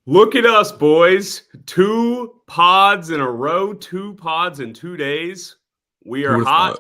Look at us, boys. 2 pods in a row, 2 pods in 2 days. We are hot,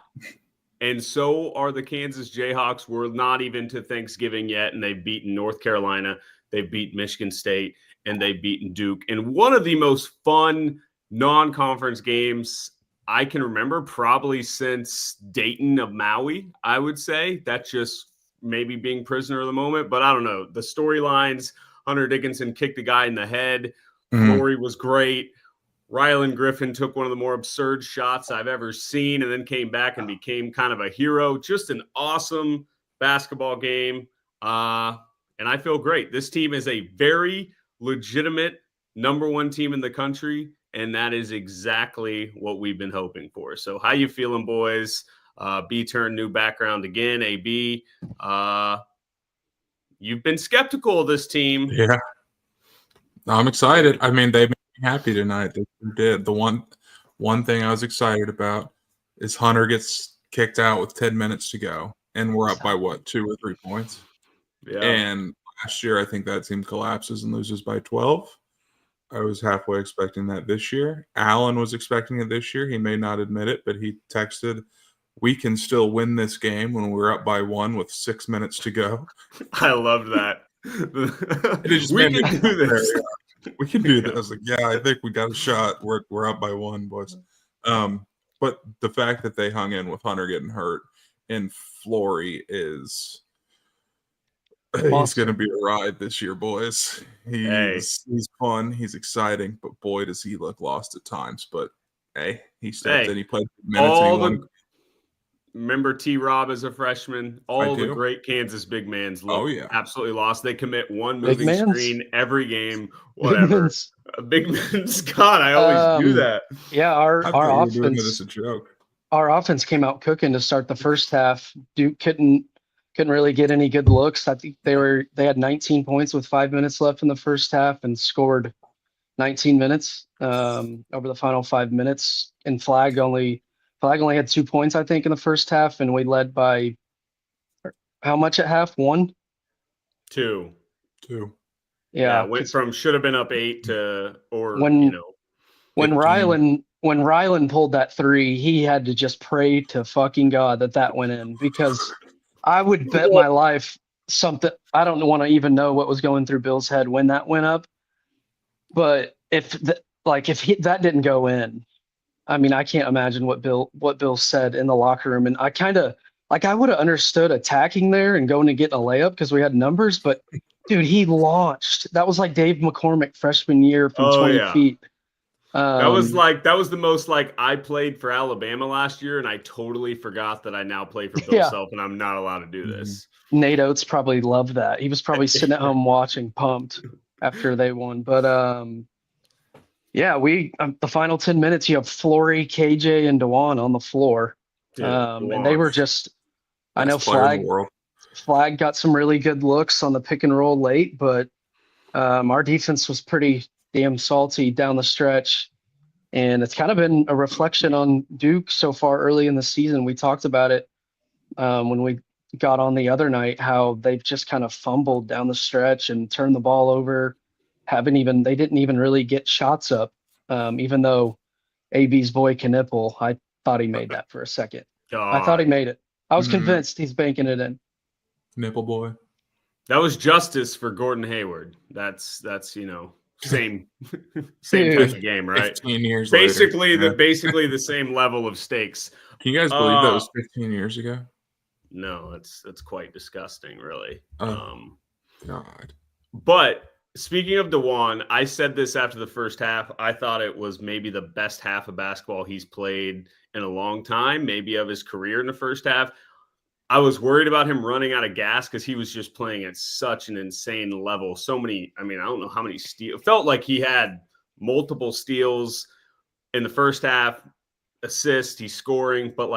and so are the Kansas Jayhawks. We're not even to Thanksgiving yet, and they've beaten North Carolina. They've beaten Michigan State, and they've beaten Duke. And one of the most fun non-conference games I can remember, probably since Dayton of Maui, I would say. That's just maybe being prisoner of the moment. But I don't know. The storylines, Hunter Dickinson kicked a guy in the head. Flory was great. Rylan Griffin took one of the more absurd shots I've ever seen and then came back and became kind of a hero. Just an awesome basketball game. And I feel great. This team is a very legitimate number 1 team in the country, and that is exactly what we've been hoping for. So how you feeling, boys? B-turn, new background again. AB, you've been skeptical of this team. Yeah. I'm excited. I mean, they made me happy tonight. They did. The one thing I was excited about is Hunter gets kicked out with 10 minutes to go, and we're up by, 2 or 3 points? Yeah. And last year, I think that team collapses and loses by 12. I was halfway expecting that this year. Allen was expecting it this year. He may not admit it, but he texted, "We can still win this game when we're up by 1 with 6 minutes to go." I love that. We can do this. We can do this. I was like, yeah, I think we got a shot. We're up by 1, boys. But the fact that they hung in with Hunter getting hurt and Flory is he's going to be a ride this year, boys. He's fun. He's exciting, but boy, does he look lost at times. But hey, he stepped in. He played minutes. And he won. Remember T-Rob as a freshman? All the great Kansas big mans look absolutely lost. They commit one moving screen every game, whatever. Big man's God, I always do that. Yeah, our offense is a joke. Our offense came out cooking to start the first half. Duke couldn't really get any good looks. I think they had 19 points with 5 minutes left in the first half and scored 19 minutes over the final 5 minutes. And Flag only had 2 points, I think, in the first half, and we led by how much at half? 1? 2. Yeah, went from should have been up 8 to when Rylan pulled that 3, he had to just pray to fucking God that went in, because I would bet my life something. I don't want to even know what was going through Bill's head when that went up, but if that didn't go in, I mean, I can't imagine what Bill said in the locker room. And I kind of I would have understood attacking there and going to get a layup because we had numbers, but dude, he launched. That was like Dave McCormick freshman year from 20 feet. That was the most I played for Alabama last year, and I totally forgot that I now play for Bill Self, and I'm not allowed to do this. Nate Oates probably loved that. He was probably sitting at home watching, pumped after they won. But the final 10 minutes, you have Flory, KJ, and Dewan on the floor. And they were just, I know Flag got some really good looks on the pick and roll late, but our defense was pretty damn salty down the stretch. And it's kind of been a reflection on Duke so far early in the season. We talked about it when we got on the other night, how they've just kind of fumbled down the stretch and turned the ball over. They didn't even really get shots up, even though AB's boy Knipple, I thought he made that for a second. I thought he made it. I was convinced he's banking it in. Nipple boy. That was justice for Gordon Hayward. That's same type of game, right? 15 years basically later. basically the same level of stakes. Can you guys believe that was 15 years ago? No, that's quite disgusting, really. God. But speaking of DeJuan, I said this after the first half. I thought it was maybe the best half of basketball he's played in a long time, maybe of his career in the first half. I was worried about him running out of gas because he was just playing at such an insane level. So many, I don't know how many steals. It felt like he had multiple steals in the first half, assists, he's scoring. But,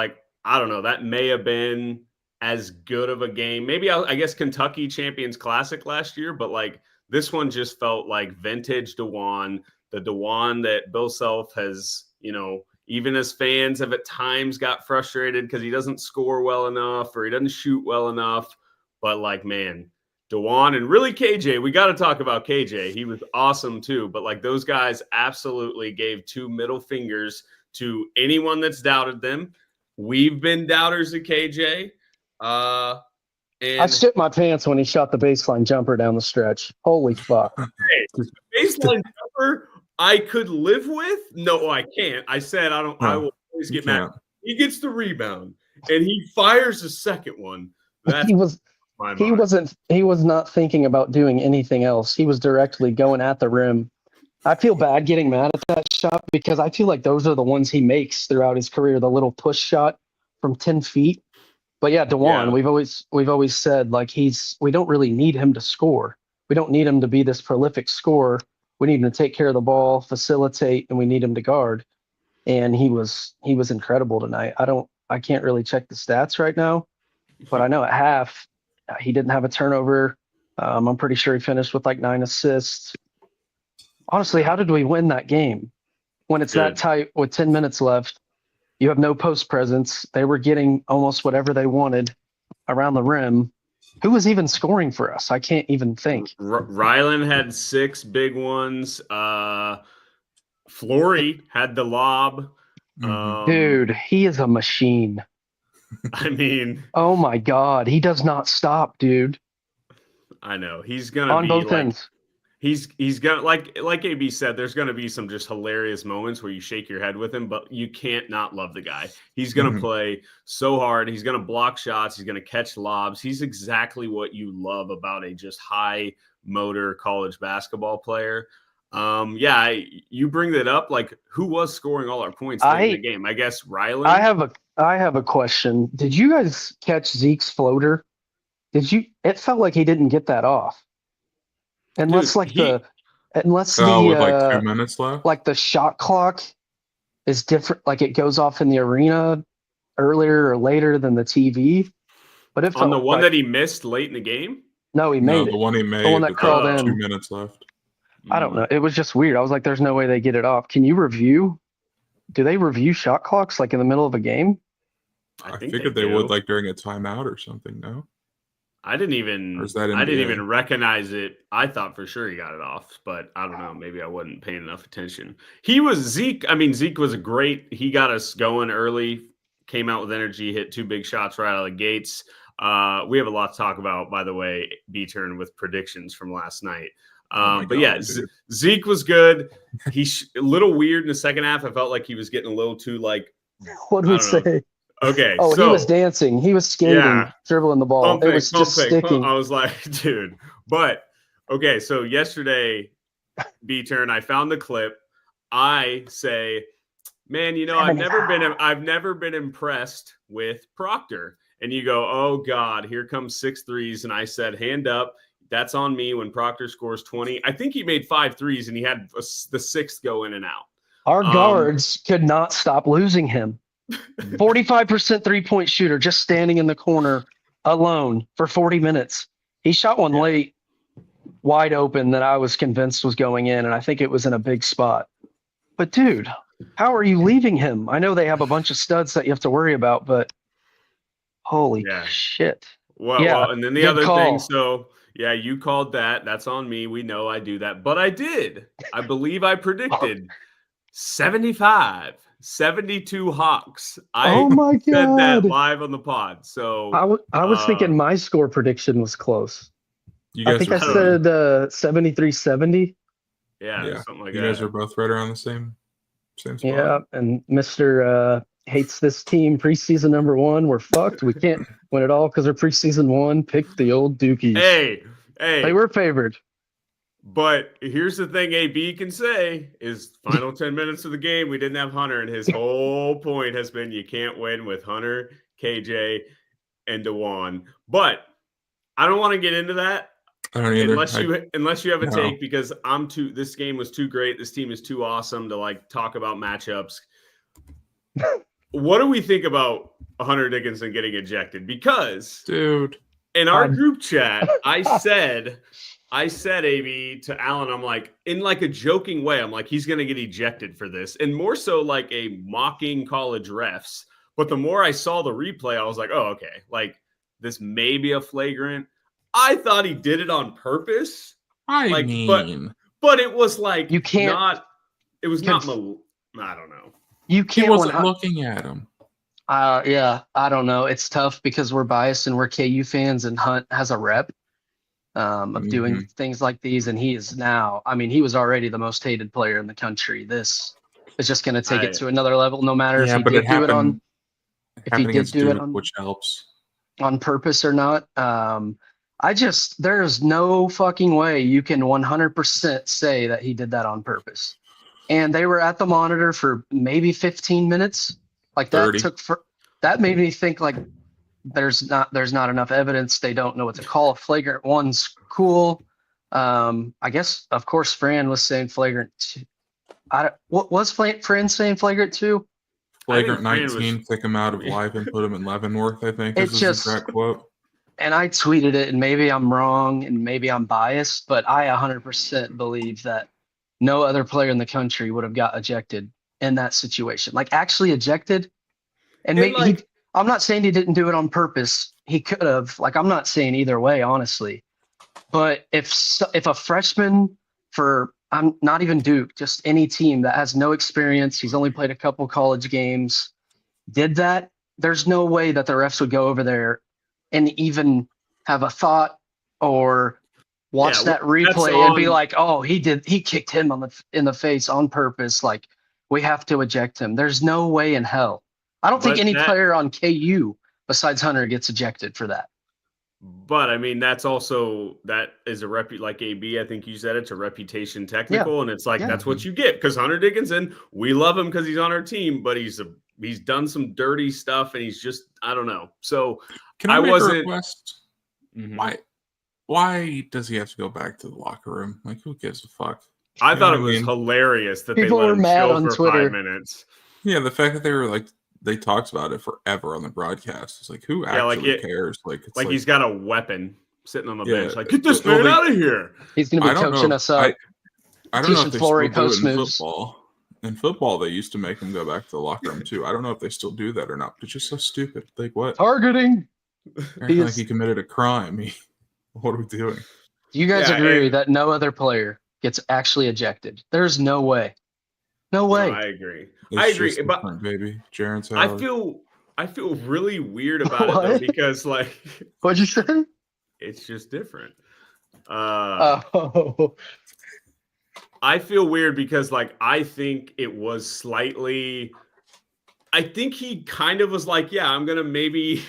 I don't know, that may have been as good of a game. Maybe, I guess, Kentucky Champions Classic last year. But, this one just felt like vintage DeJuan, the DeJuan that Bill Self has, even as fans have at times got frustrated because he doesn't score well enough or he doesn't shoot well enough. But man, DeJuan, and really KJ. We got to talk about KJ. He was awesome too. But like those guys absolutely gave 2 middle fingers to anyone that's doubted them. We've been doubters of KJ. I shit my pants when he shot the baseline jumper down the stretch. Holy fuck. Hey, baseline jumper I could live with. No, I can't. I said I don't. I will always get mad. He gets the rebound and he fires the second one. He was not thinking about doing anything else. He was directly going at the rim. I feel bad getting mad at that shot because I feel like those are the ones he makes throughout his career, the little push shot from 10 feet. But yeah, DeJuan, we've always said like we don't really need him to score. We don't need him to be this prolific scorer. We need him to take care of the ball, facilitate, and we need him to guard. And he was incredible tonight. I can't really check the stats right now, but I know at half he didn't have a turnover. I'm pretty sure he finished with like 9 assists. Honestly, how did we win that game? When it's that tight with 10 minutes left, you have no post presence. They were getting almost whatever they wanted around the rim. Who was even scoring for us? I can't even think. Rylan had 6 big ones. Flory had the lob. Dude, he is a machine. I mean, oh my God, he does not stop, dude. I know he's gonna on be both like, ends. He's gonna like AB said. There's gonna be some just hilarious moments where you shake your head with him, but you can't not love the guy. He's gonna play so hard. He's gonna block shots. He's gonna catch lobs. He's exactly what you love about a just high motor college basketball player. You bring that up. Like, who was scoring all our points late in the game? I guess Rylan. I have a question. Did you guys catch Zeke's floater? It felt like he didn't get that off. Unless with like 2 minutes left, like the shot clock is different. Like it goes off in the arena earlier or later than the TV. But if on the one that he missed late in the game, no, he made it. The one he made, the one that crawled in. 2 minutes left. I don't know. It was just weird. I was like, "There's no way they get it off." Can you review? Do they review shot clocks like in the middle of a game? I figured they would like during a timeout or something. No. I didn't even recognize it. I thought for sure he got it off, but I don't know. Maybe I wasn't paying enough attention. Zeke was he got us going early, came out with energy, hit 2 big shots right out of the gates. We have a lot to talk about, by the way, B-turn with predictions from last night. Zeke was good. He's a little weird in the second half. I felt like he was getting a little too like. What do we say? Okay. Oh, he was dancing. He was skating, dribbling the ball. It was just sticking. I was like, dude. But okay, so yesterday, B-turn, I found the clip. I say, man, I've never been impressed with Proctor. And you go, oh God, here comes 6 threes. And I said, hand up. That's on me when Proctor scores 20. I think he made 5 threes and he had the 6th go in and out. Our guards could not stop losing him. 45% 3-point shooter, just standing in the corner alone for 40 minutes. He shot one late, wide open that I was convinced was going in, and I think it was in a big spot. But dude, how are you leaving him? I know they have a bunch of studs that you have to worry about, but holy shit. Well, and then the other thing, so yeah, you called that. That's on me. We know I do that. But I did. I believe I predicted 75, 72 Hawks. Oh my God. Said that live on the pod. So I was thinking my score prediction was close. I think I said 73-70. Yeah, something like that. You guys are both right around the same spot. Yeah, and Mr. Hates this team preseason number 1. We're fucked. We can't win it all because they're preseason 1. Pick the old Dukies. Hey. They were favored. But here's the thing AB can say is final 10 minutes of the game, we didn't have Hunter, and his whole point has been you can't win with Hunter, KJ, and DeJuan. But I don't want to get into that. I don't either. Unless you have a take, because this game was too great. This team is too awesome to like talk about matchups. What do we think about Hunter Dickinson getting ejected? Because dude, in our group chat, I said, AB, to Alan, I'm like, in like a joking way, I'm like, he's going to get ejected for this. And more so like a mocking college refs. But the more I saw the replay, I was like, oh, okay. Like this may be a flagrant. I thought he did it on purpose. But it was like you can't. It was not. I don't know. You can't. He wasn't looking at him. Yeah, I don't know. It's tough because we're biased and we're KU fans, and Hunt has a rep of doing things like these, and he is now. I mean, he was already the most hated player in the country. This is just going to take it to another level, no matter if he did do it on. If he did do it on, which helps on purpose or not. There's no fucking way you can 100% say that he did that on purpose. And they were at the monitor for maybe 15 minutes. Like 30. That made me think like there's not enough evidence. They don't know what to call. Flagrant one's cool. I guess of course Fran was saying flagrant 2. What was Fran saying flagrant 2? Flagrant 19, kick him out of life and put him in Leavenworth, I think is his exact quote. And I tweeted it, and maybe I'm wrong and maybe I'm biased, but I 100% believe that no other player in the country would have got ejected in that situation. Like actually ejected. And maybe I'm not saying he didn't do it on purpose. He could have. Like I'm not saying either way, honestly. But if a freshman I'm not even Duke, just any team that has no experience, he's only played a couple college games, did that, there's no way that the refs would go over there and even have a thought or watch that replay and be like, oh, he kicked him in the face on purpose. Like, we have to eject him. There's no way in hell. I don't think any player on KU besides Hunter gets ejected for that. But I mean, that is a like AB, I think you said it's a reputation technical, and it's like that's what you get because Hunter Dickinson, we love him because he's on our team, but he's done some dirty stuff, and he's just I don't know. So can I make a request? Why does he have to go back to the locker room? Like, who gives a fuck? I thought it was hilarious that people were mad on Twitter for 5 minutes. Yeah, the fact that they were like. They talked about it forever on the broadcast. It's like, who actually cares? Like, it's like he's got a weapon sitting on the bench. Like, get this man out of here. He's going to be coaching us up. I don't know if they still do it in football. In football, they used to make him go back to the locker room, too. I don't know if they still do that or not. But it's just so stupid. Like, what? Targeting. Like he committed a crime. What are we doing? Do you guys agree that no other player gets actually ejected? There's no way. No way. No, I agree. But baby, Jaren's I feel really weird about it though, because like what'd you say? It's just different. I feel weird because like I think it was slightly. I think he kind of was like, yeah, I'm gonna maybe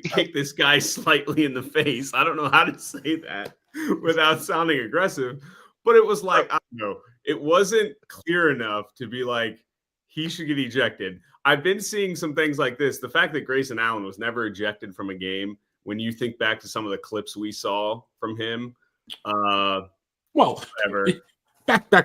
kick this guy slightly in the face. I don't know how to say that without sounding aggressive, but it was like I don't know. It wasn't clear enough to be like he should get ejected. I've been seeing some things like this. The fact that Grayson Allen was never ejected from a game, when you think back to some of the clips we saw from him. Back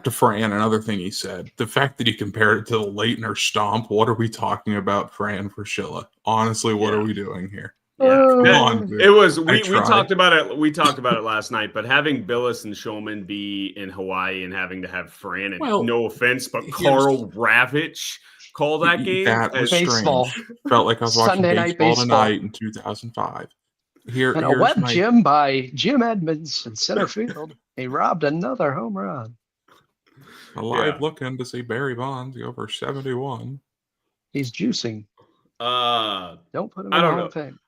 to Fran, another thing he said. The fact that he compared it to the Leitner stomp, what are we talking about, Fran Fraschilla? Honestly, what are we doing here? Yeah, come on, dude. It was we talked about it. We talked about it last night. But having Billis and Shulman be in Hawaii and having to have Fran and no offense, but Carl Ravitch call that game. That was strange. Felt like I was watching Sunday baseball tonight in 2005. And a web gem by Jim Edmonds in center field. He robbed another home run. Alive looking to see Barry Bonds go for 71. He's juicing. Don't put him in the Hall of Fame.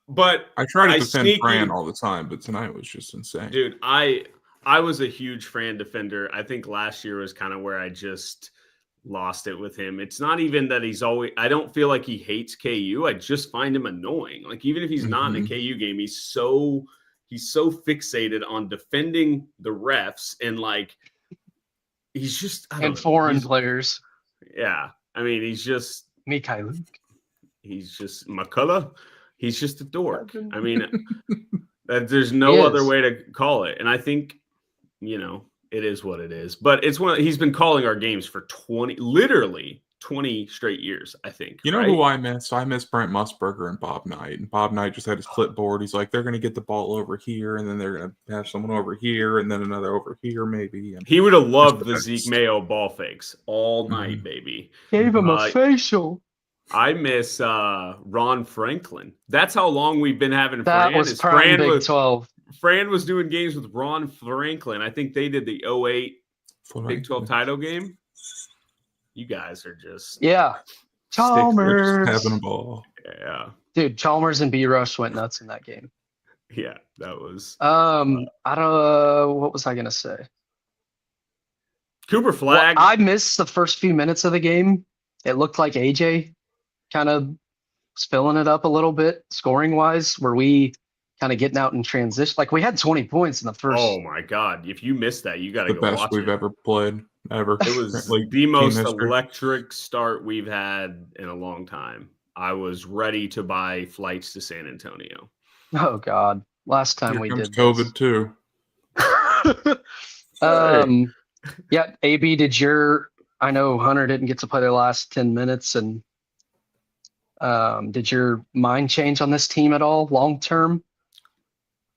But I try to defend Fran all the time, but tonight was just insane. Dude, I was a huge Fran defender. I think last year was kind of where I just lost it with him. It's not even that I don't feel like he hates KU. I just find him annoying. Like even if he's not in a KU game, he's so fixated on defending the refs and like he's just foreign players. Yeah. I mean, he's just Mikhail. He's just McCullough. He's just a dork. I mean, there's no other way to call it. And I think, it is what it is. But it's he's been calling our games for 20 straight years, I think. You know who I miss? I miss Brent Musburger and Bob Knight. And Bob Knight just had his clipboard. He's like, they're going to get the ball over here, and then they're going to have someone over here, and then another over here, maybe. And he would have loved the Zeke Mayo ball fakes all night, baby. Gave him a facial. I miss Ron Franklin. That's how long we've been having Fran. That was prime Big 12. Fran was doing games with Ron Franklin. I think they did the 08 Big 12 title game. You guys are just Chalmers having a ball. Yeah, dude. Chalmers and B Rush went nuts in that game. Yeah, that was. I don't. What was I gonna say? Cooper Flagg. Well, I missed the first few minutes of the game. It looked like AJ kind of was filling it up a little bit, scoring wise. Were we kind of getting out in transition? Like we had 20 points in the first. Oh my God! If you missed that, you got to go watch it. The best we've ever played ever. It was like the most electric start we've had in a long time. I was ready to buy flights to San Antonio. Oh God! Last time we did COVID too. Yeah, AB, I know Hunter didn't get to play their last 10 minutes, and did your mind change on this team at all long term?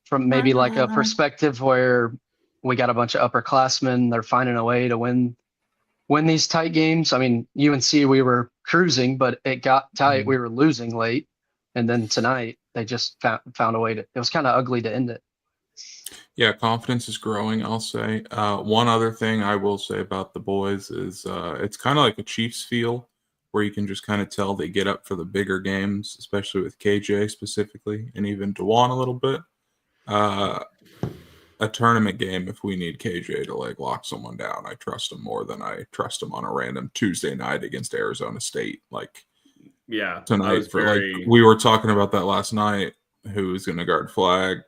From maybe like a perspective where we got a bunch of upperclassmen, they're finding a way to win these tight games. I mean, UNC, we were cruising, but it got tight. We were losing late. And then tonight, they just found a way it was kind of ugly to end it. Yeah, confidence is growing, I'll say. One other thing I will say about the boys is it's kind of like a Chiefs feel where you can just kind of tell they get up for the bigger games, especially with KJ specifically, and even DeJuan a little bit. A tournament game, if we need KJ to like lock someone down, I trust him more than I trust him on a random Tuesday night against Arizona State. Like, yeah, tonight we were talking about that last night. Who's going to guard Flagg?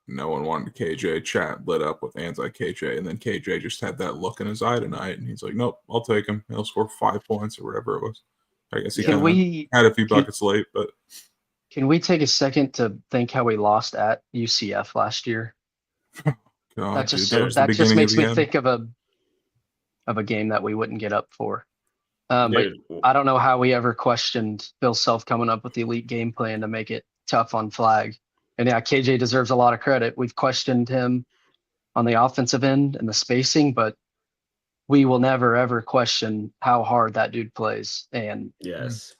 No one wanted KJ. Chat lit up with anti-KJ, and then KJ just had that look in his eye tonight, and he's like, "Nope, I'll take him. He'll score 5 points or whatever it was." I guess he had a few buckets late, but can we take a second to think how we lost at UCF last year? God, that just makes me think of a game that we wouldn't get up for. But I don't know how we ever questioned Bill Self coming up with the elite game plan to make it tough on Flagg. And yeah, KJ deserves a lot of credit. We've questioned him on the offensive end and the spacing, but we will never, ever question how hard that dude plays. And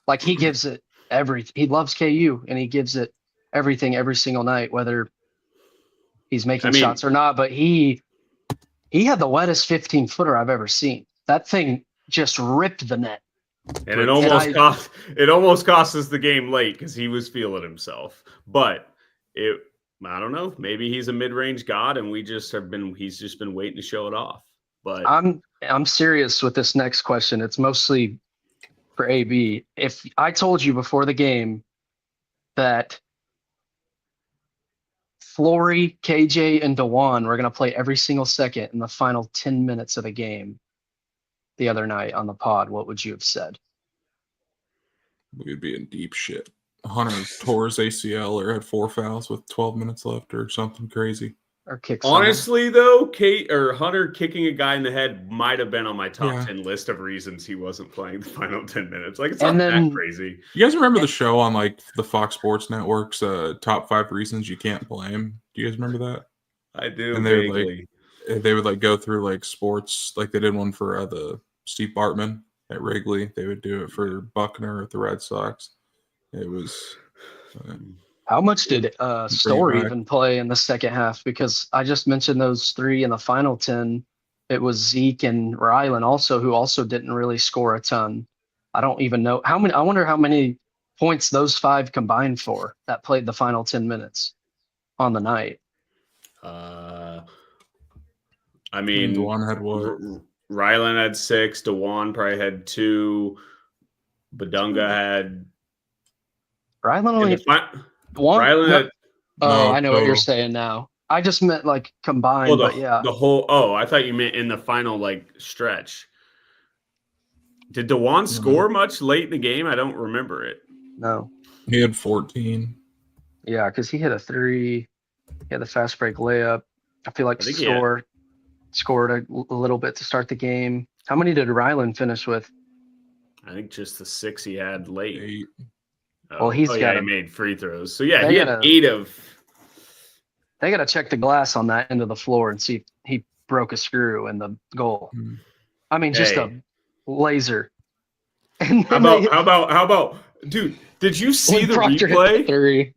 like he gives it everything. He loves KU and he gives it everything every single night, whether he's making shots or not. But he had the wettest 15-footer I've ever seen. That thing just ripped the net. And it almost cost us the game late because he was feeling himself. But I don't know. Maybe he's a mid-range god, and he's just been waiting to show it off. But I'm serious with this next question. It's mostly for AB. If I told you before the game that Flory, KJ, and DeJuan were going to play every single second in the final 10 minutes of the game the other night on the pod, what would you have said? We'd be in deep shit. Hunter tore his ACL or had 4 fouls with 12 minutes left or something crazy. Or kicks. Honestly, though, Hunter kicking a guy in the head might have been on my top 10 list of reasons he wasn't playing the final 10 minutes. Like, it's not that crazy. You guys remember the show on like the Fox Sports Network's top 5 reasons you can't blame? Do you guys remember that? I do. And they would like go through like sports, like they did one for the Steve Bartman at Wrigley. They would do it for Buckner at the Red Sox. It was. How much did Story even play in the second half? Because I just mentioned those 3 in the final 10. It was Zeke and Rylan also, who also didn't really score a ton. I don't even know how many. I wonder how many points those 5 combined for that played the final 10 minutes on the night. I mean, DeJuan had what? Rylan had 6. DeJuan probably had 2. Badunga had. Rylan only one. Rylan I know what you're saying now. I just meant like combined, but yeah. The whole. Oh, I thought you meant in the final like stretch. Did DeJuan score much late in the game? I don't remember it. No. He had 14. Yeah, because he hit a 3. He had the fast break layup. I feel like scored a little bit to start the game. How many did Rylan finish with? I think just the 6 he had late. 8. Well, he made free throws. So yeah, he had 8 of. They got to check the glass on that end of the floor and see if he broke a screw in the goal. I mean, just a laser. How about, dude? Did you see the replay?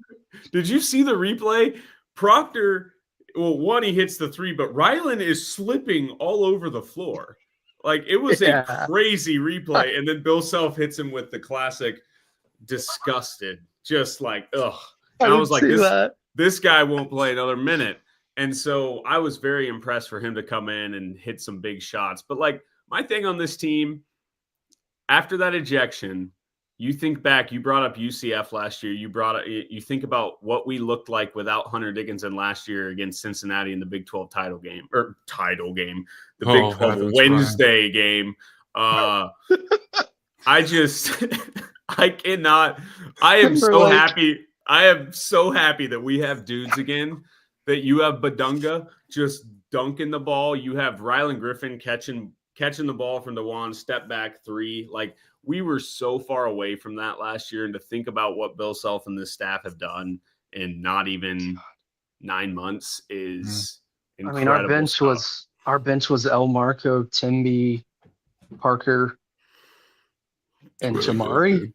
Did you see the replay? Proctor Well, one, he hits the three, but Rylan is slipping all over the floor. Like, it was a crazy replay. And then Bill Self hits him with the classic disgusted, just like, ugh. And I was like, this guy won't play another minute. And so I was very impressed for him to come in and hit some big shots. But, like, my thing on this team, after that ejection, you think back, you brought up UCF last year. You think about what we looked like without Hunter Dickinson last year against Cincinnati in the Big 12 title game, the Big 12 Wednesday game. I cannot. I am so happy. I am so happy that we have dudes again, that you have Badunga just dunking the ball. You have Rylan Griffin catching the ball from the one step back three. Like, we were so far away from that last year, and to think about what Bill Self and this staff have done in not even 9 months is incredible. I mean, our bench was El Marco, Timby, Parker, and Jamari.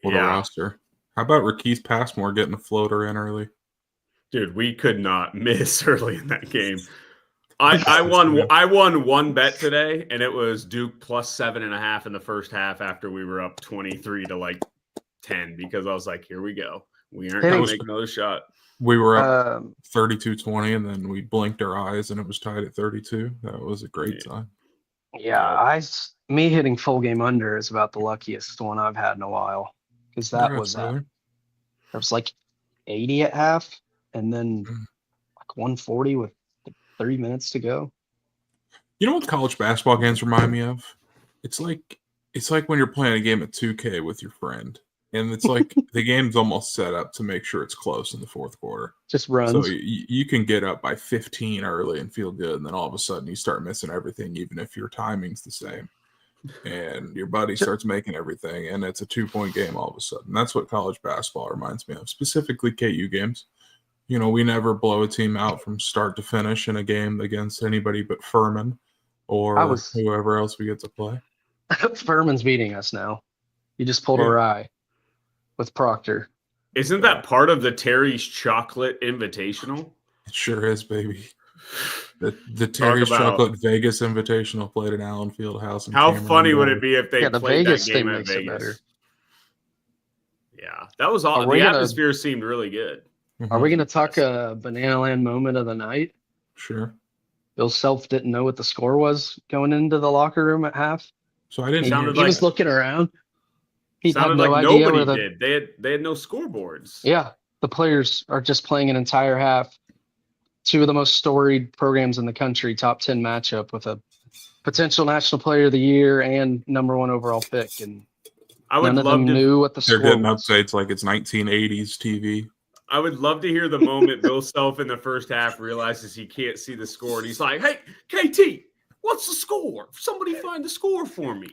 What a roster. How about Rakeith Passmore getting a floater in early? Dude, we could not miss early in that game. I won one bet today, and it was Duke plus 7.5 in the first half after we were up 23 to like 10, because I was like, here we go. We aren't going to make another shot. We were up 32-20, and then we blinked our eyes, and it was tied at 32. That was a great time. Yeah, me hitting full game under is about the luckiest one I've had in a while, because that was like 80 at half, and then like 140 with 30 minutes to go. You know what college basketball games remind me of? It's like when you're playing a game of 2K with your friend, and it's like the game's almost set up to make sure it's close in the fourth quarter. Just runs. So you can get up by 15 early and feel good, and then all of a sudden you start missing everything, even if your timing's the same. And your buddy starts making everything, and it's a 2-point game all of a sudden. That's what college basketball reminds me of, specifically KU games. You know, we never blow a team out from start to finish in a game against anybody but Furman or whoever else we get to play. Furman's beating us now. You just pulled a rye with Proctor. Isn't that part of the Terry's Chocolate Invitational? It sure is, baby. The Terry's Chocolate Vegas Invitational played at Allen Fieldhouse. How funny would it be if they played Vegas that game at Vegas? Yeah, that was all. The atmosphere seemed really good. Are we going to talk a Banana Land moment of the night? Sure. Bill Self didn't know what the score was going into the locker room at half. So I didn't. He was looking around. He had no idea nobody did. They had no scoreboards. Yeah, the players are just playing an entire half. Two of the most storied programs in the country, top 10 matchup with a potential National Player of the Year and #1 overall pick, and none of them knew what the score was. They're getting updates like it's 1980s TV. I would love to hear the moment Bill Self in the first half realizes he can't see the score, and he's like, "Hey, KT, what's the score? Somebody find the score for me."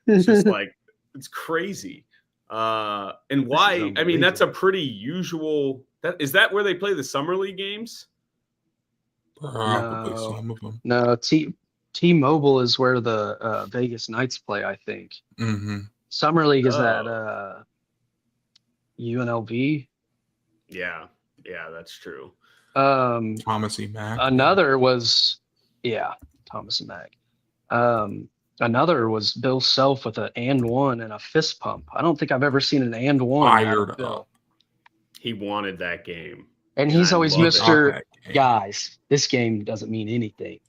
It's just like, it's crazy. And why? I mean, that's a pretty usual. Is that where they play the summer league games? Probably some of them. No, T-Mobile is where the Vegas Knights play, I think. Mm-hmm. Summer league is at UNLV. Yeah, that's true. Thomas E. Mack. Another was, Thomas E. Mack. Another was Bill Self with an and one and a fist pump. I don't think I've ever seen an and one. Fired up. He wanted that game. And he's always Mr. Guys, this game doesn't mean anything.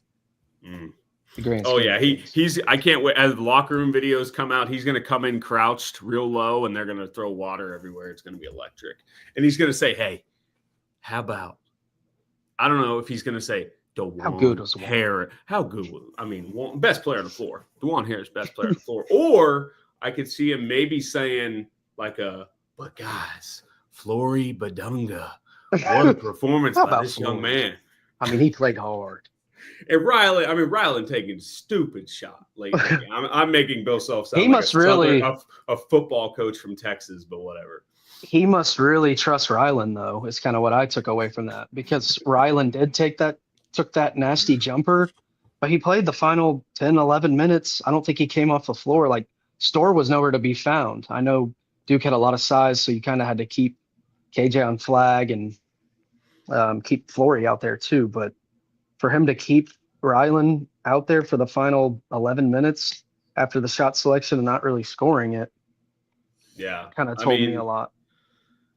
He's I can't wait. As the locker room videos come out, he's going to come in crouched real low, and they're going to throw water everywhere. It's going to be electric. And he's going to say, "Hey, how about," I don't know if he's going to say, how good was Harris? How good was, I mean, best player on the floor. DeJuan Harris, best player on the floor. Or I could see him maybe saying but guys, Flory Badunga, what a performance by this young man. I mean, he played hard. And Rylan taking stupid shot late. I'm making Bill Self sound he must really a football coach from Texas, but whatever. He must really trust Rylan, though, is kind of what I took away from that, because Rylan did took that nasty jumper, but he played the final 10, 11 minutes. I don't think he came off the floor. Like, Storr was nowhere to be found. I know Duke had a lot of size, so you kind of had to keep KJ on flag, and keep Flory out there too. But for him to keep Ryland out there for the final 11 minutes after the shot selection and not really scoring it, kind of told me a lot.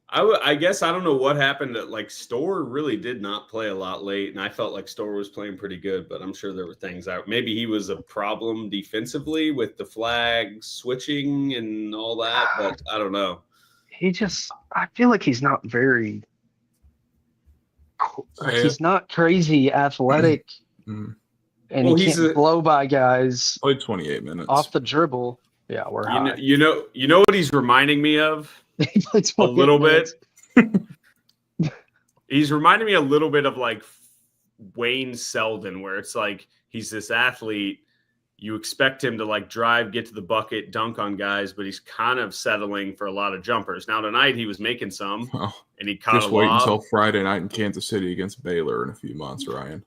I guess I don't know what happened. Like Storr really did not play a lot late, and I felt like Storr was playing pretty good. But I'm sure there were things out. Maybe he was a problem defensively with the flag switching and all that. But I don't know. I feel like he's not very. He's not crazy athletic, and he can't blow by guys. Played 28 minutes off the dribble. Yeah, we're high. You know what he's reminding me of. A little bit. He's reminding me a little bit of like Wayne Selden, where it's like he's this athlete. You expect him to like drive, get to the bucket, dunk on guys, but he's kind of settling for a lot of jumpers. Now tonight he was making some, and he caught just wait until Friday night in Kansas City against Baylor in a few months, Ryan.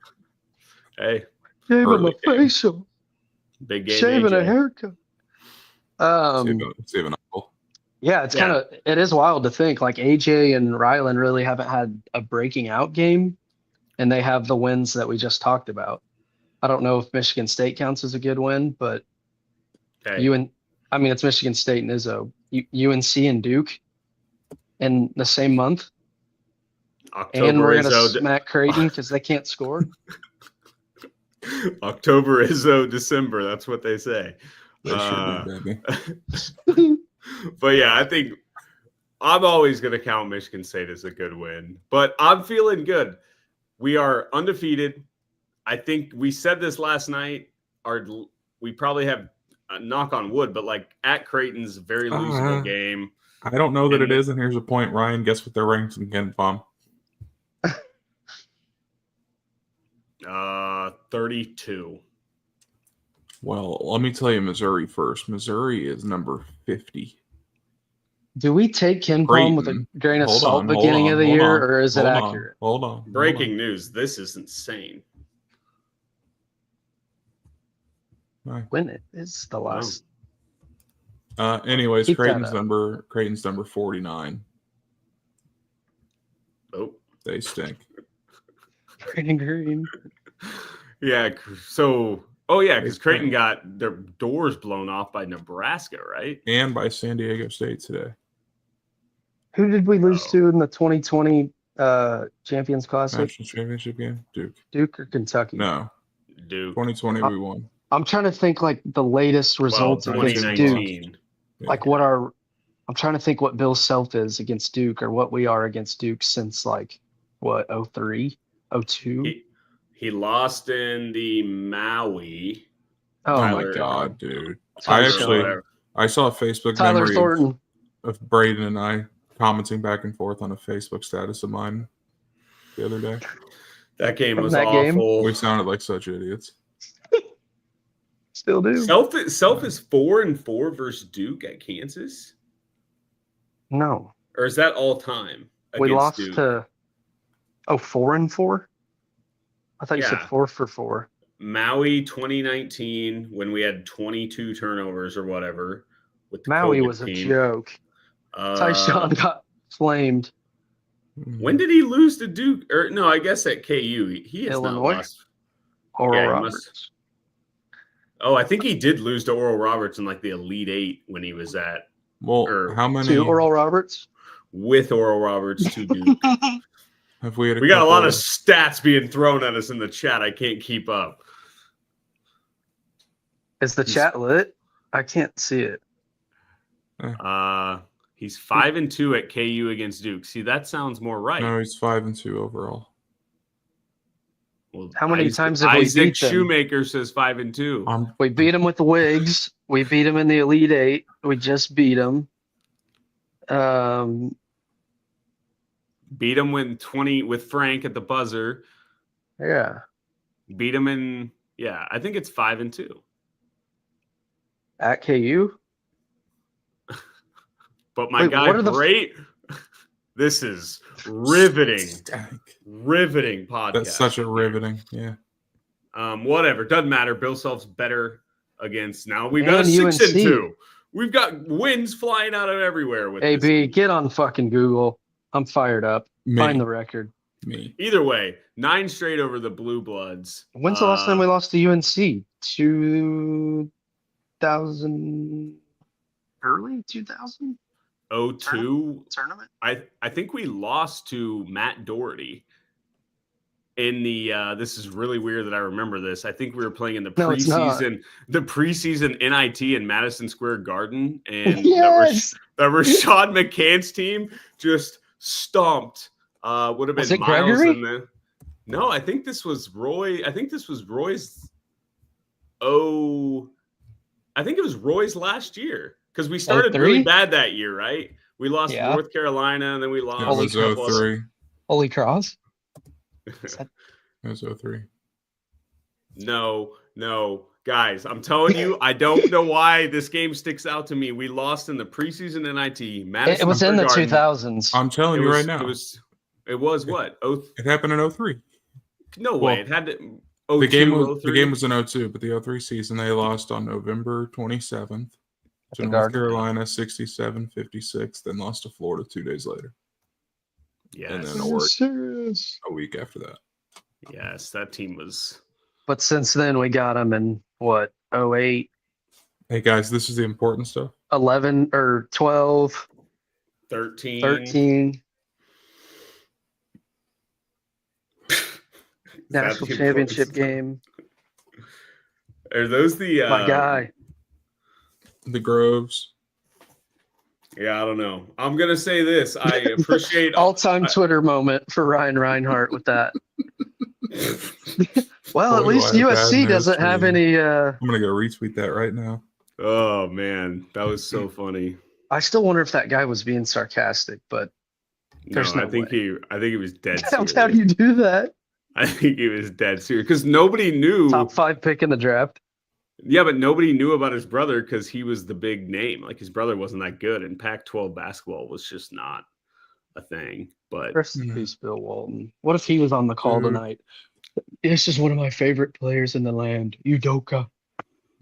Hey, shaving a facial, big game, shaving AJ. A haircut. Save an uncle. Yeah, it is wild to think like AJ and Ryland really haven't had a breaking out game, and they have the wins that we just talked about. I don't know if Michigan State counts as a good win, but it's Michigan State and Izzo. UNC and Duke in the same month. And we're going to smack Creighton because they can't score. October, Izzo, December. That's what they say. Baby. But yeah, I think I'm always going to count Michigan State as a good win. But I'm feeling good. We are undefeated. I think we said this last night. We probably have knock on wood, but like at Creighton's very losable game. I don't know that it is, and here's a point, Ryan. Guess what their ranks in Ken Palm? 32. Well, let me tell you Missouri first. Missouri is number 50. Do we take Ken Palm with a grain of salt beginning of the year, or is it accurate? Hold on. Breaking news. This is insane. When it is the last. Anyways, Creighton's number 49. Oh, they stink. Green. Yeah. So, because Creighton got their doors blown off by Nebraska, right? And by San Diego State today. Who did we lose to in the 2020 Champions Classic? National Championship game? Duke or Kentucky? No. Duke. 2020 we won. I'm trying to think like the latest results against Duke. Like I'm trying to think what Bill Self is against Duke or what we are against Duke since like 03, 02. He lost in the Maui. Oh my God, dude! I saw a Facebook memory of Braden and I commenting back and forth on a Facebook status of mine the other day. That game was awful. We sounded like such idiots. Still do. Self is 4-4 versus Duke at Kansas. No. Or is that all time? We lost Duke? to 4-4. I thought you said 4-4. Maui 2019 when we had 22 turnovers or whatever. With the Maui COVID was team. A joke. Tyshawn got flamed. When did he lose to Duke? Or no, I guess at KU. He has Illinois. Not lost. Oral Roberts. I think he did lose to Oral Roberts in like the Elite Eight when he was at. Well, how many? To Oral Roberts? With Oral Roberts to Duke. We got a lot of stats being thrown at us in the chat. I can't keep up. Is the chat lit? I can't see it. He's 5-2 at KU against Duke. See, that sounds more right. No, he's 5-2 overall. Well, how many times have we beat them? Isaac Shoemaker says 5-2. We beat him with the Wigs. We beat him in the Elite Eight. We just beat him. Beat him with Frank at the buzzer. Yeah. Beat him in. Yeah, I think it's 5-2 at KU. But my guy, great. This is riveting. Riveting podcast. That's such a riveting. Yeah. Whatever. Doesn't matter. Bill Self's better against now. We've got a 6-2. We've got wins flying out of everywhere with AB, get on fucking Google. I'm fired up. Me. Find the record. Me. Either way, 9 straight over the Blue Bloods. When's the last time we lost to UNC? 2000, early 2000? 02 tournament. I think we lost to Matt Doherty in the this is really weird that I remember this. I think we were playing in the preseason NIT in Madison Square Garden, and yes! that Rashad McCants team just stomped would have been Miles Gregory? in the No, I think this was Roy. I think this was Roy's I think it was Roy's last year, because we started really bad that year, right? We lost to North Carolina, and then we lost. It was 03. Holy Cross? It was 03. No. Guys, I'm telling you, I don't know why this game sticks out to me. We lost in the preseason NIT. It was in the 2000s. I'm telling you right now. It was what? It happened in 03. No way. It had to. The game was in 02, but the 03 season they lost on November 27th to North Carolina 67-56, then lost to Florida 2 days later. Yes. And then Oregon a week after that. Yes, that team was. But since then we got them in what, 08? Hey guys, this is the important stuff. 11 or 12. 13. National championship game. Are those the my guy? The Groves. Yeah, I don't know. I'm gonna say this. I appreciate all-time Twitter moment for Ryan Reinhardt with that. Well, at least USC doesn't have any. I'm gonna go retweet that right now. Oh man, that was so funny. I still wonder if that guy was being sarcastic, but there's no I think way. he was dead serious. How do you do that? I think he was dead serious because nobody knew. Top 5 pick in the draft. Yeah, but nobody knew about his brother because he was the big name. Like, his brother wasn't that good, and Pac-12 basketball was just not a thing. But rest in peace, Bill Walton. What if he was on the call tonight? This is one of my favorite players in the land, Udoka.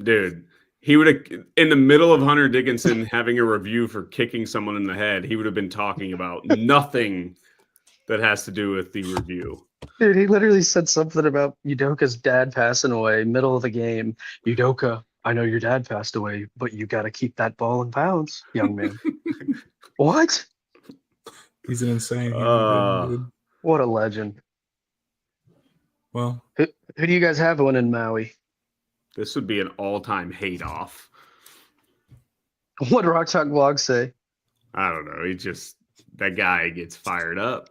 Dude, he would have, in the middle of Hunter Dickinson having a review for kicking someone in the head, he would have been talking about nothing that has to do with the review. Dude, he literally said something about Udoka's dad passing away, middle of the game. Udoka, I know your dad passed away, but you got to keep that ball in bounds, young man. What? He's an insane human being, dude. What a legend. Well, who do you guys have winning Maui? This would be an all-time hate off. What did Rock Talk Blog say? I don't know. That guy gets fired up.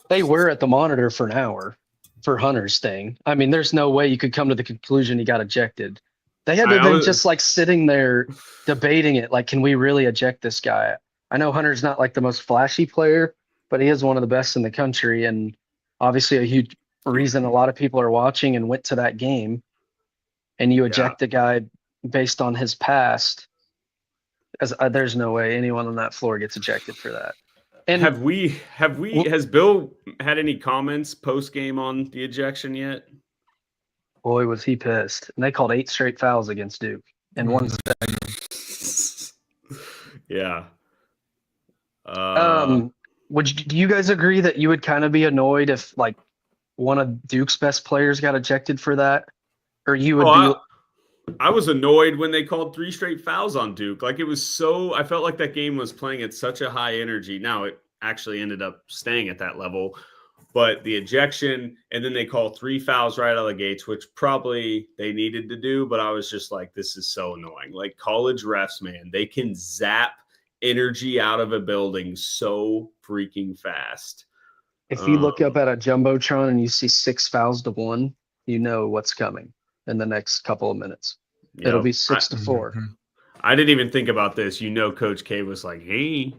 They were at the monitor for an hour for Hunter's thing. I mean, there's no way you could come to the conclusion he got ejected. They had to have been just like sitting there debating it. Like, can we really eject this guy? I know Hunter's not like the most flashy player, but he is one of the best in the country. And obviously a huge reason a lot of people are watching and went to that game. And you eject a guy based on his past. As there's no way anyone on that floor gets ejected for that. And has Bill had any comments post game on the ejection yet? Boy, was he pissed. And they called 8 straight fouls against Duke in one second. Yeah. Do you guys agree that you would kind of be annoyed if like one of Duke's best players got ejected for that? Or you would be I was annoyed when they called 3 straight fouls on Duke. Like, it was I felt like that game was playing at such a high energy. Now it actually ended up staying at that level, but the ejection, and then they call 3 fouls right out of the gates, which probably they needed to do. But I was just like, this is so annoying. Like, college refs, man, they can zap energy out of a building so freaking fast. If you look up at a Jumbotron and you see 6 fouls to 1, you know what's coming in the next couple of minutes. Yep. It'll be 6-4. I didn't even think about this. You know, Coach K was like, "Hey,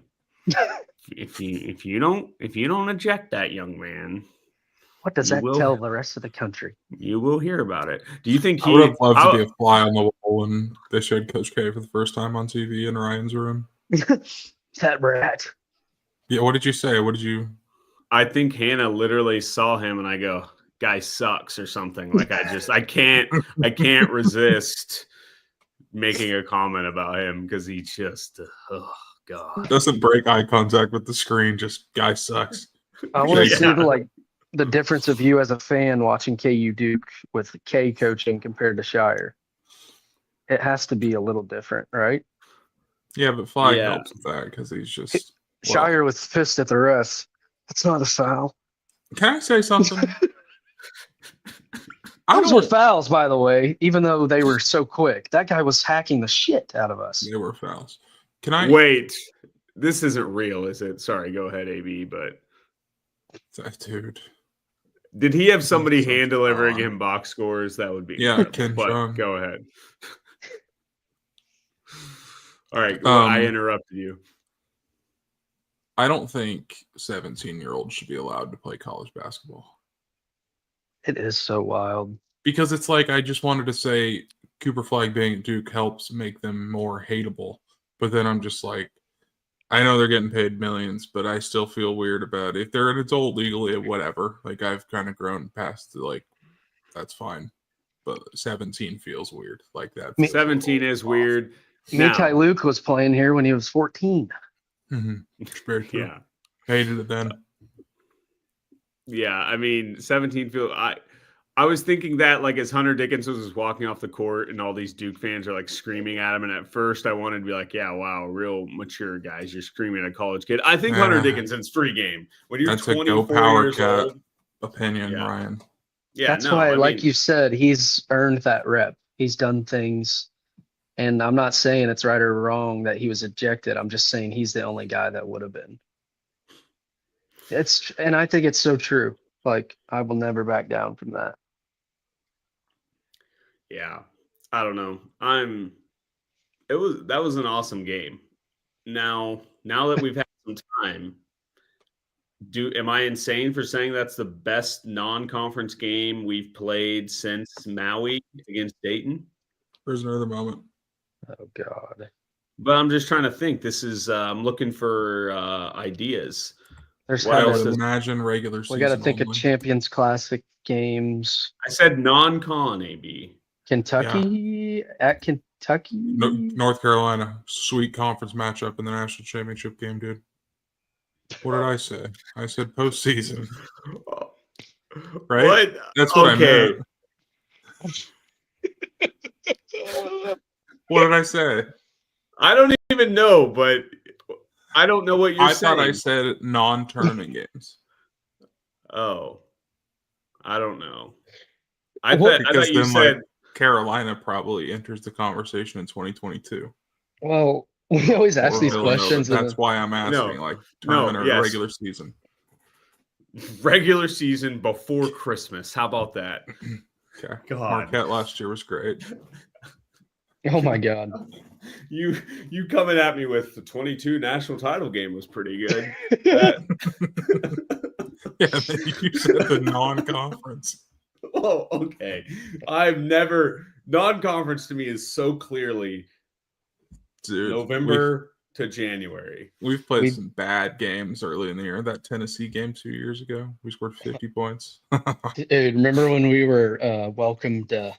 if you don't eject that young man, what does that tell the rest of the country? You will hear about it." Do you think I would have loved to be a fly on the wall when they showed Coach K for the first time on TV in Ryan's room? That rat. Yeah. What did you say? What did you? I think Hannah literally saw him, and I go, "Guy sucks" or something. Like, I can't resist making a comment about him because he just God. Doesn't break eye contact with the screen. Just guy sucks. I want to see the difference of you as a fan watching KU Duke with K coaching compared to Shire. It has to be a little different, right? Yeah, but Flag helps with that because he's just Shire was pissed at the refs. That's not a foul. Can I say something? Those were fouls, by the way, even though they were so quick. That guy was hacking the shit out of us. They were fouls. Can I wait? This isn't real, is it? Sorry, go ahead, AB. But dude, did he have somebody hand delivering him box scores? That would be Ken but Chung. Go ahead. All right, I interrupted you. I don't think 17-year-olds should be allowed to play college basketball. It is so wild. Because it's like, I just wanted to say Cooper Flag being at Duke helps make them more hateable. But then I'm just like, I know they're getting paid millions, but I still feel weird about it. If they're an adult legally, whatever. Like, I've kind of grown past that's fine. But 17 feels weird. Like that. 17 is weird. Mikai Luke was playing here when he was 14. Mm-hmm. Very true. Yeah. Hated it then. Yeah, I mean, 17 feels. I was thinking that as Hunter Dickinson was walking off the court and all these Duke fans are screaming at him, and at first I wanted to be like, yeah, wow, real mature guys, you're screaming at a college kid. I think Hunter Dickinson's free game. When you're 24 years old. Opinion, Ryan. Yeah, that's why, you said, he's earned that rep. He's done things, and I'm not saying it's right or wrong that he was ejected. I'm just saying he's the only guy that would have been. And I think it's so true. I will never back down from that. Yeah, I don't know. That was an awesome game. Now that we've had some time, am I insane for saying that's the best non-conference game we've played since Maui against Dayton? There's another moment. Oh God. But I'm just trying to think. This is I'm looking for ideas. I would imagine regular season. We got to think of Champions Classic games. I said non-con, AB. Kentucky at Kentucky. North Carolina, sweet conference matchup in the national championship game, dude. What did I say? I said postseason. Right? What? That's what I meant. What did I say? I don't even know, but I don't know what you're saying. I thought I said non-tournament games. Oh, I don't know. I thought you said Carolina probably enters the conversation in 2022. Well, we always ask these questions. That's why I'm asking, tournament or regular season. Regular season before Christmas. How about that? Okay. God. Marquette last year was great. Oh my God. You coming at me with the 22 national title game was pretty good. Yeah, you said the non-conference. Oh, okay. Non-conference to me is so clearly November to January. We've played some bad games early in the year. That Tennessee game 2 years ago, we scored 50 points. Dude, remember when we were welcomed the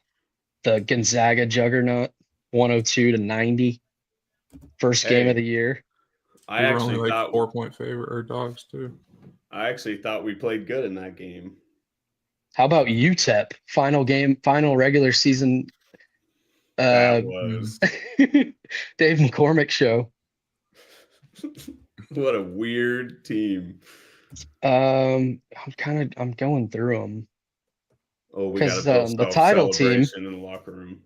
Gonzaga juggernaut 102-90 first game of the year? I actually thought 4-point favorite or dogs too. I actually thought we played good in that game. How about UTEP final regular season? That was Dave McCormick show. What a weird team. I'm going through them. Oh, we got the title team in the locker room.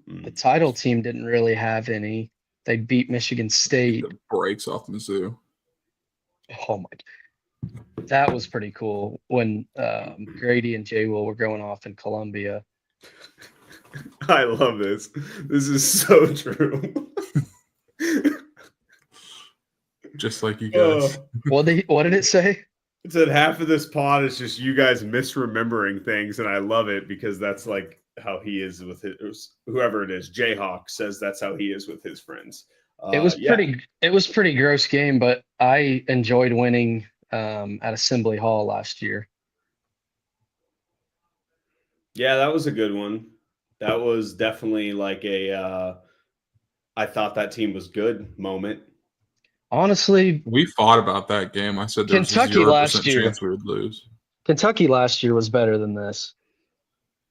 The title team didn't really have any. They beat Michigan State. The breaks off Mizzou. Oh my! That was pretty cool when Grady and Jay Will were going off in Columbia. I love this. This is so true. Just like you guys. What did it say? It said half of this pod is just you guys misremembering things, and I love it because that's how he is with whoever it is. Jayhawk says that's how he is with his friends. It was pretty gross game, but I enjoyed winning at Assembly Hall last year. Yeah, that was a good one. That was definitely I thought that team was good moment. Honestly, we fought about that game. I said there was a 0% chance we would lose. Kentucky last year was better than this.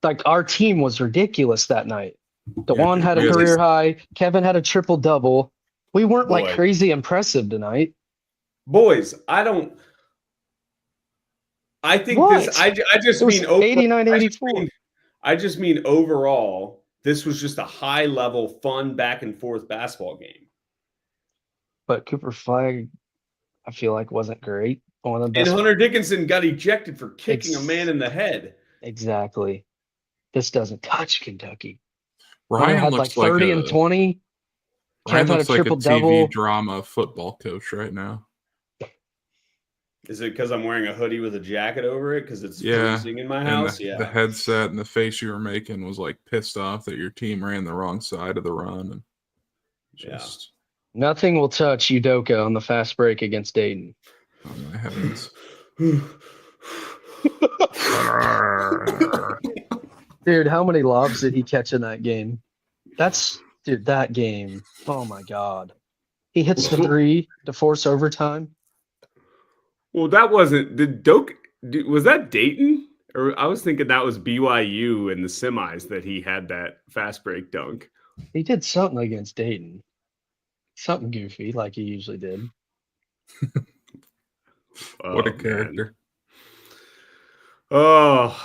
Like, our team was ridiculous that night. DeJuan had a career high. Kevin had a triple-double. We weren't like crazy impressive tonight. Boys, I think what? this. I just mean 89-84. I just mean overall, this was just a high-level, fun, back-and-forth basketball game. But Cooper Flag, I feel like, wasn't great. One of the best. And Hunter Dickinson got ejected for kicking a man in the head. Exactly. This doesn't touch Kentucky. Ryan had like 30 and 20. Ryan looks like a TV drama football coach right now. Is it because I'm wearing a hoodie with a jacket over it because it's freezing in my house? The headset and the face you were making was like pissed off that your team ran the wrong side of the run. And just nothing will touch Udoka on the fast break against Dayton. Oh my heavens. Dude, how many lobs did he catch in that game? That game. Oh my God. He hits the 3 to force overtime. Well, that wasn't was that Dayton? Or I was thinking that was BYU in the semis that he had that fast break dunk. He did something against Dayton. Something goofy like he usually did. What a character. Man. Oh,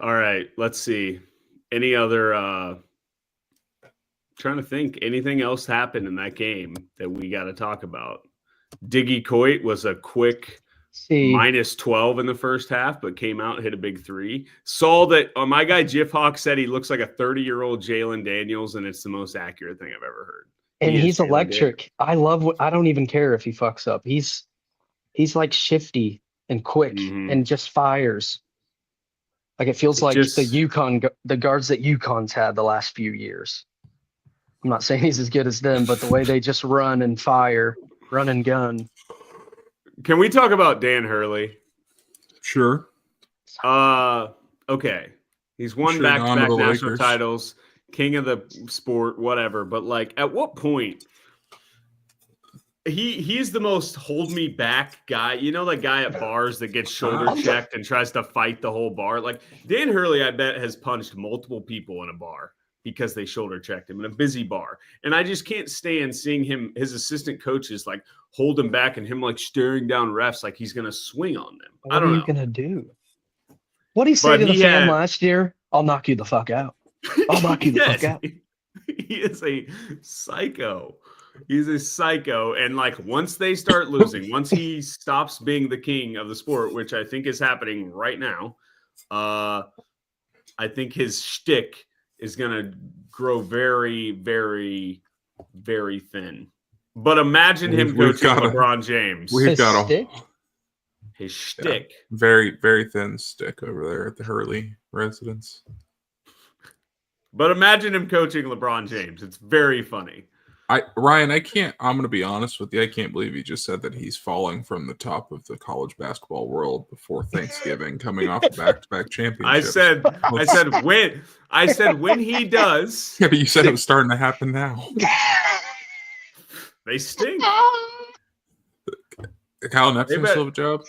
all right. Let's see. Any other trying to think anything else happened in that game that we got to talk about. Diggy Coit was a quick minus 12 in the first half, but came out and hit a big 3. Saw that my guy Jiff Hawk said he looks like a 30-year-old Jalen Daniels, and it's the most accurate thing I've ever heard. And he's electric. I don't even care if he fucks up. He's like shifty and quick and just fires. Like it feels like the guards that UConn's had the last few years. I'm not saying he's as good as them, but the way they just run and fire, run and gun. Can we talk about Dan Hurley? Sure. Okay. He's won back-to-back national titles, king of the sport, whatever. But like, at what point? He's the most hold me back guy. You know, that guy at bars that gets shoulder checked and tries to fight the whole bar. Like Dan Hurley, I bet, has punched multiple people in a bar because they shoulder checked him in a busy bar. And I just can't stand seeing his assistant coaches like hold him back and him like staring down refs like he's going to swing on them. What are you going to do? What did he say to the fan last year? I'll knock you the fuck out. I'll knock you the fuck out. He is a psycho. He's a psycho. And like once they start losing, once he stops being the king of the sport, which I think is happening right now, I think his shtick is going to grow very, very, very thin. But imagine him coaching LeBron James. We've got his shtick. Yeah, very, very thin stick over there at the Hurley residence. But imagine him coaching LeBron James. It's very funny. Ryan, I'm going to be honest with you. I can't believe you just said that he's falling from the top of the college basketball world before Thanksgiving, coming off a back-to-back championship. I said when he does. Yeah, but you said it was starting to happen now. They stink. Kyle Neptune still have a job?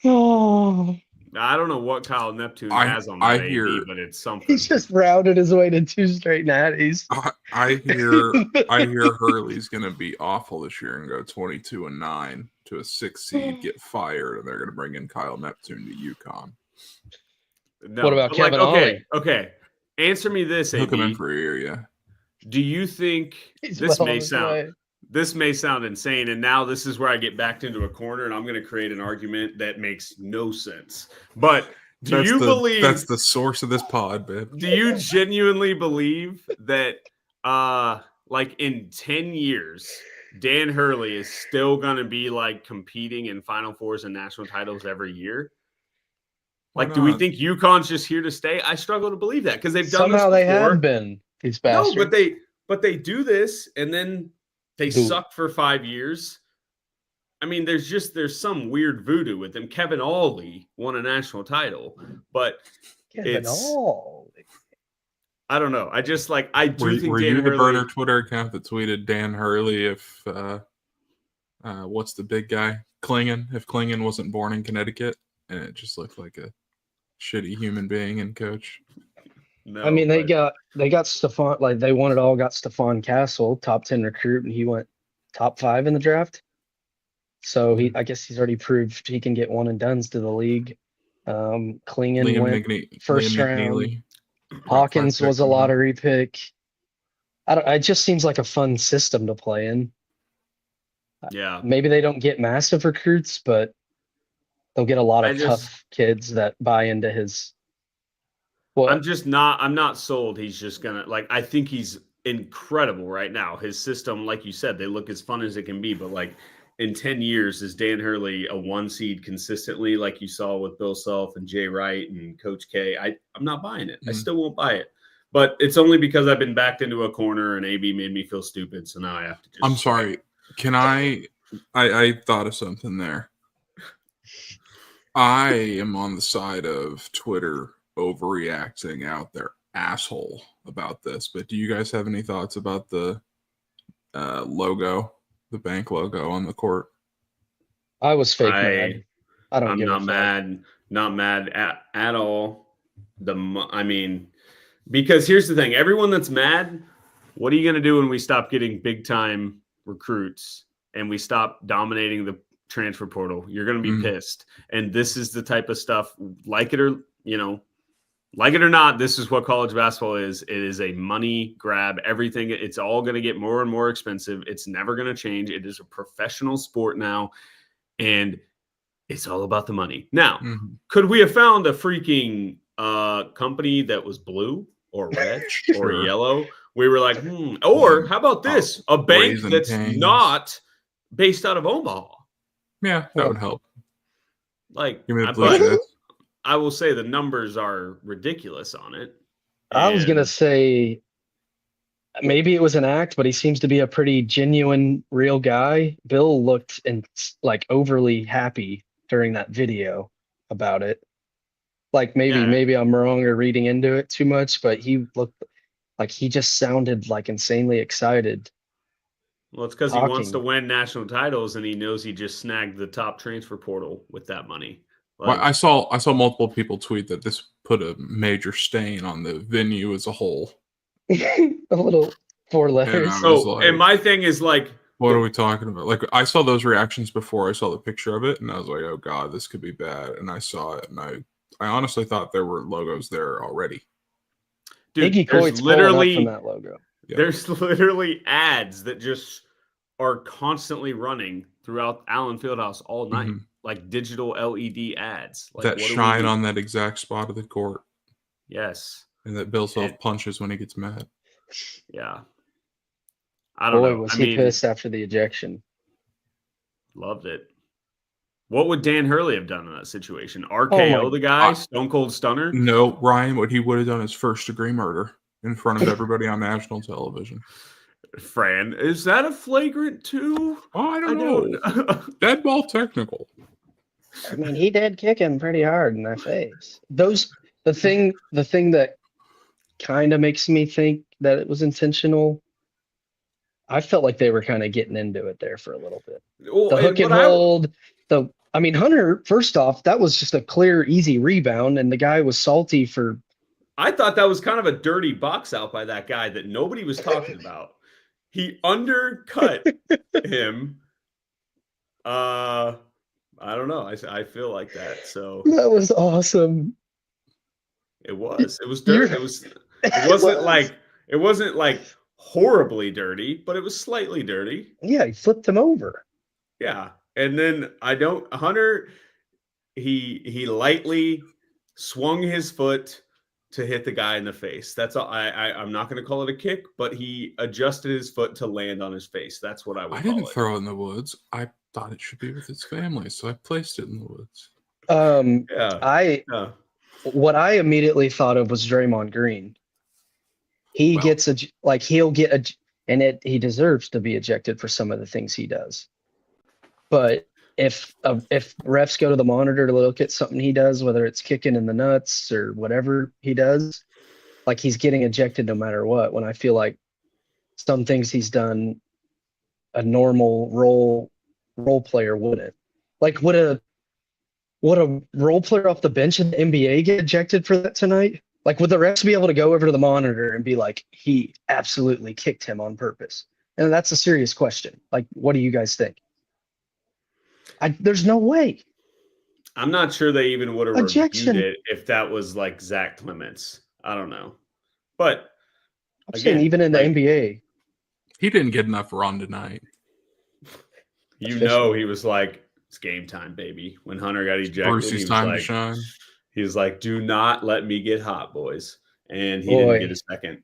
Oh. I don't know what Kyle Neptune has on that AD, but it's something. He's just rounded his way to 2 straight natties. I hear Hurley's going to be awful this year and go 22-9 to a 6 seed, get fired, and they're going to bring in Kyle Neptune to UConn. No, what about Kevin Ollie? Okay. Answer me this, Hook AB. him in for a year, yeah. Do you think this may sound insane, and now this is where I get backed into a corner, and I'm going to create an argument that makes no sense. But believe that's the source of this pod, babe? Do you genuinely believe that, like in 10 years, Dan Hurley is still going to be like competing in Final Fours and national titles every year? Like, do we think UConn's just here to stay? I struggle to believe that because they've done somehow this before. They have been. These bastards. No, but they do this and then they suck for 5 years. I mean, there's some weird voodoo with them. Kevin Ollie won a national title, but I don't know. I just think were Dan you Hurley, the burner Twitter account that tweeted Dan Hurley if what's the big guy? Klingon. If Klingon wasn't born in Connecticut, and it just looked like a shitty human being and coach. No, I mean, they got Stephon, like they wanted all got Stephon Castle, top 10 recruit, and he went top 5 in the draft. So I guess he's already proved he can get one and dones to the league. Klingon went first round. Hawkins was a lottery pick. It just seems like a fun system to play in. Yeah. Maybe they don't get massive recruits, but they'll get a lot of tough kids that buy into his. Well, I'm not sold. He's just gonna I think he's incredible right now. His system, like you said, they look as fun as it can be, but in 10 years, is Dan Hurley a 1 seed consistently, like you saw with Bill Self and Jay Wright and Coach K? I'm not buying it. I still won't buy it. But it's only because I've been backed into a corner and AB made me feel stupid. So now I have to just. I'm sorry. Can I thought of something there. I am on the side of Twitter overreacting out their asshole about this. But do you guys have any thoughts about the logo? The bank logo on the court? I was fake mad. I'm not mad. Not mad at all. Because here's the thing: everyone that's mad, what are you going to do when we stop getting big time recruits and we stop dominating the transfer portal? You're going to be pissed. And this is the type of stuff, like it or not, this is what college basketball is. It is a money grab. Everything, it's all going to get more and more expensive. It's never going to change. It is a professional sport now, and it's all about the money. Now, could we have found a freaking company that was blue or red or yellow? We were like, Or how about this? A bank that's not based out of Omaha. Yeah, that would help. Give me I will say the numbers are ridiculous on it. I was going to say maybe it was an act, but he seems to be a pretty genuine, real guy. Bill looked overly happy during that video about it. Maybe I'm wrong or reading into it too much, but he looked like he just sounded insanely excited. Well, it's because he wants to win national titles and he knows he just snagged the top transfer portal with that money. I saw multiple people tweet that this put a major stain on the venue as a whole. A little 4 letters. And my thing is what are we talking about? I saw those reactions before I saw the picture of it, and I was like, oh God, this could be bad. And I saw it, and I honestly thought there were logos there already. Dude, Iggy Coit's literally from that logo. Yeah. There's literally ads that just are constantly running throughout Allen Fieldhouse all night. Digital LED ads. That shine on that exact spot of the court. Yes. And that Bill Self punches when he gets mad. Yeah. I don't know. Was he pissed after the ejection? Loved it. What would Dan Hurley have done in that situation? RKO the guy? Stone Cold Stunner? No, Ryan, what he would have done is first-degree murder in front of everybody on national television. Fran, is that a flagrant 2? Oh, I don't know. Dead ball technical. I mean, he did kick him pretty hard in the face. The thing that kind of makes me think that it was intentional. I felt like they were kind of getting into it there for a little bit. The hook and hold. Hunter, first off, that was just a clear, easy rebound, and the guy was salty for. I thought that was kind of a dirty box out by that guy that nobody was talking about. He undercut him. I don't know. I feel like that. So that was awesome. It was. It was dirty. It wasn't horribly dirty, but it was slightly dirty. Yeah, he flipped him over. Yeah. And then Hunter, he lightly swung his foot to hit the guy in the face. That's all. I'm not going to call it a kick, but he adjusted his foot to land on his face. That's what I would call it. I didn't throw it in the woods. I thought it should be with its family, so I placed it in the woods. What I immediately thought of was Draymond Green. He deserves to be ejected for some of the things he does. But if refs go to the monitor to look at something he does, whether it's kicking in the nuts or whatever he does, he's getting ejected no matter what. When I feel like some things he's done, a normal role role player wouldn't? Like, would a role player off the bench in the NBA get ejected for that tonight? Like, would the refs be able to go over to the monitor and be like, he absolutely kicked him on purpose? And that's a serious question. Like, what do you guys think? There's no way. I'm not sure they even would have Ejection. reviewed it if that was like Zach Clements. I don't know. But I'm saying even in the NBA. He didn't get enough run tonight. You know, he was like, it's game time, baby. When Hunter got ejected, he was like, do not let me get hot, boys. And he didn't get a second.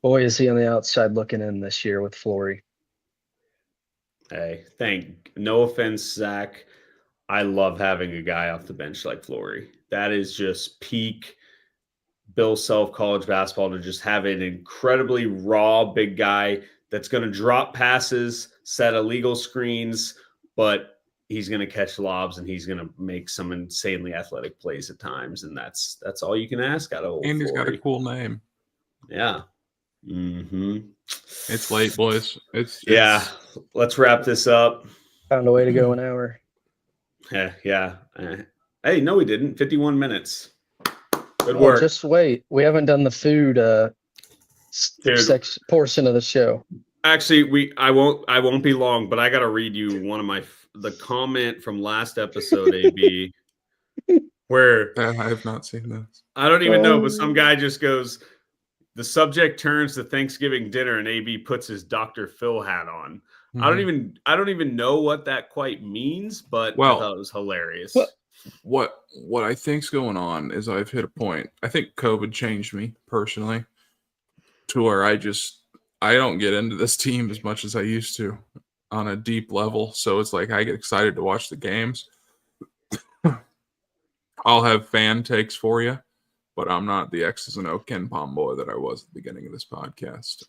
Boy, is he on the outside looking in this year with Flory. Hey, no offense, Zach. I love having a guy off the bench like Flory. That is just peak Bill Self college basketball, to just have an incredibly raw big guy that's going to drop passes, set illegal screens, but he's going to catch lobs and he's going to make some insanely athletic plays at times. And that's all you can ask out of old And he's Flory. got a cool name. Yeah. Mm-hmm. It's late, boys. Yeah. Let's wrap this up. Found a way to go an hour. Yeah. Hey, no, we didn't. 51 minutes. Good work. Just wait. We haven't done the food portion of the show. Actually, I won't be long, but I got to read you the comment from last episode, AB, where I have not seen this. I don't even know, but some guy just goes, the subject turns to Thanksgiving dinner, and AB puts his Dr. Phil hat on. Mm-hmm. I don't even know what that quite means, but I thought it was hilarious. What I think's going on is I've hit a point. I think COVID changed me personally to where I don't get into this team as much as I used to on a deep level. So it's like I get excited to watch the games. I'll have fan takes for you, but I'm not the X's and O Ken Palm boy that I was at the beginning of this podcast.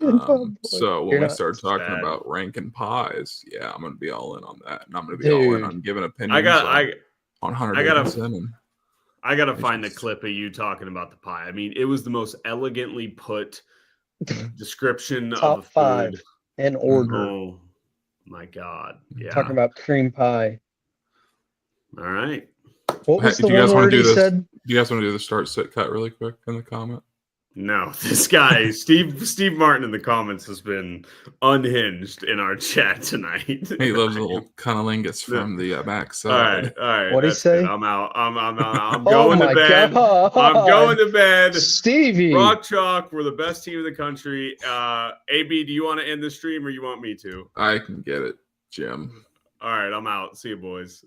So when we start talking about ranking pies, I'm going to be all in on that. And I'm going to be all in on giving opinions on Hunter Dickinson. I got to find the clip of you talking about the pie. I mean, it was the most elegantly put description Top of a food. 5 in order. Oh, my God. Yeah. Talking about cream pie. All right. What was the one word he said? Do you guys want to do the start, sit, cut really quick in the comment? No, this guy, Steve Martin in the comments has been unhinged in our chat tonight. He loves a little cunnilingus from the backside. All right. What'd he say? I'm out. I'm going to bed. God. I'm going to bed. Stevie. Rock Chalk, we're the best team in the country. AB, do you want to end the stream or you want me to? I can get it, Jim. All right, I'm out. See you, boys.